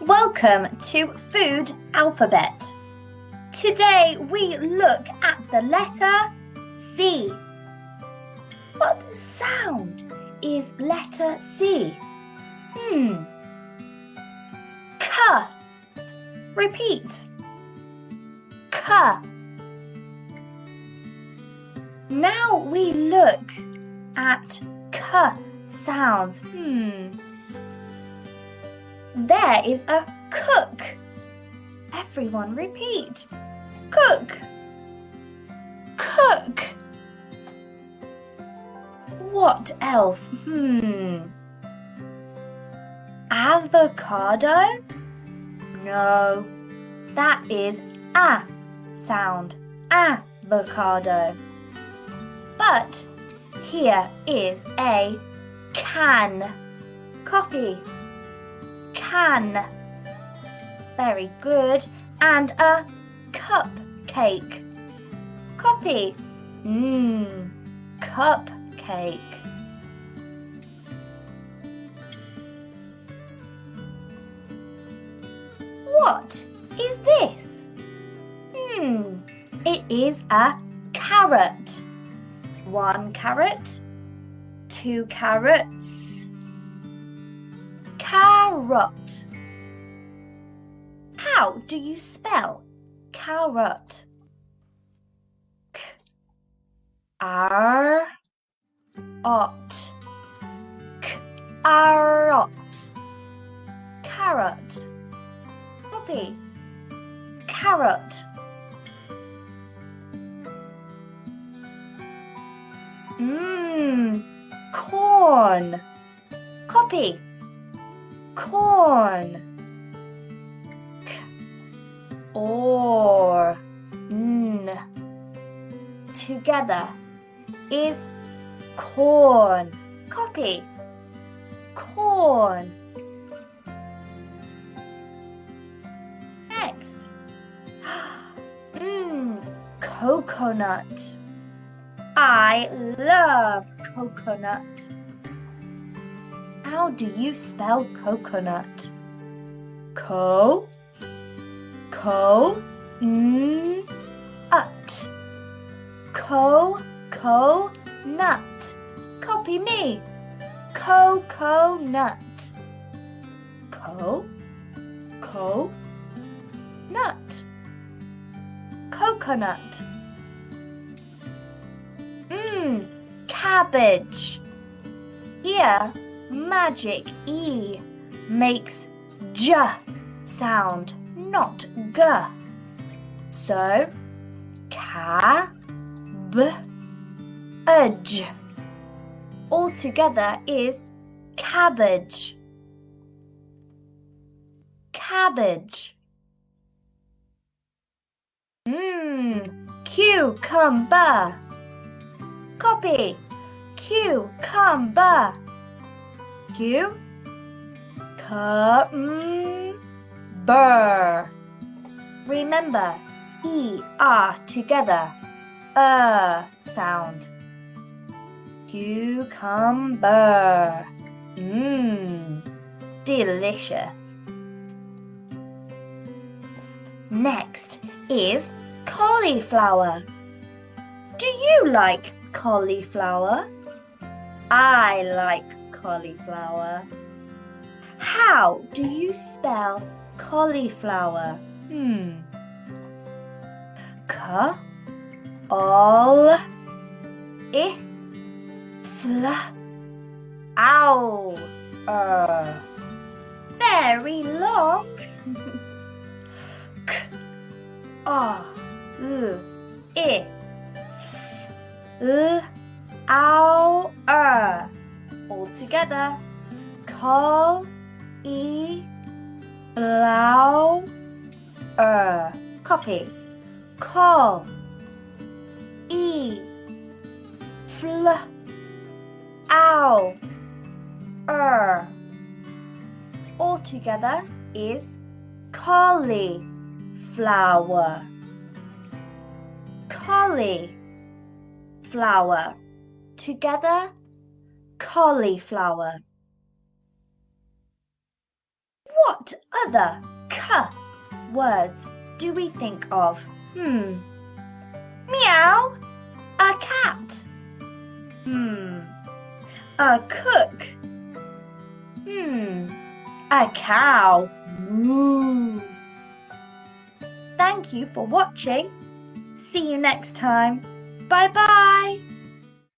Welcome to Food Alphabet. Today we look at the letter C. What sound is letter C? K. Repeat. K. Now we look at K sounds. There is a cook. Everyone repeat. Cook. Cook. What else? Avocado? No, that is a sound. Avocado. But here is a can. Copy. Can. Very good. And a cupcake. Copy. Cupcake. What is this? It is a carrot. 1 carrot, 2 carrots. Carrot. How do you spell carrot? K-R-ot. Carrot. Carrot. Copy. Carrot. Corn. Copy. Corn. Or together is corn. Copy. Corn. Next. Coconut. I love coconut. How do you spell coconut? Ut. Coconut. Copy me. Coconut. Nut. Coconut. Cabbage. Here, magic E makes J sound, not G. So, cabbage. Altogether is cabbage. Cabbage. Cucumber. Copy. Cucumber. Cucumber. Remember, E-R together. Sound. Cucumber. Delicious. Next is cauliflower. Do you like cauliflower? I like cauliflower. How do you spell cauliflower? Very long. Altogether, cauliflower. Copy. Call. Altogether is cauliflower. Cauliflower. Together, cauliflower. What other k words do we think of? Meow, a cat. A cook. A cow. Moo. Thank you for watching. See you next time. Bye bye.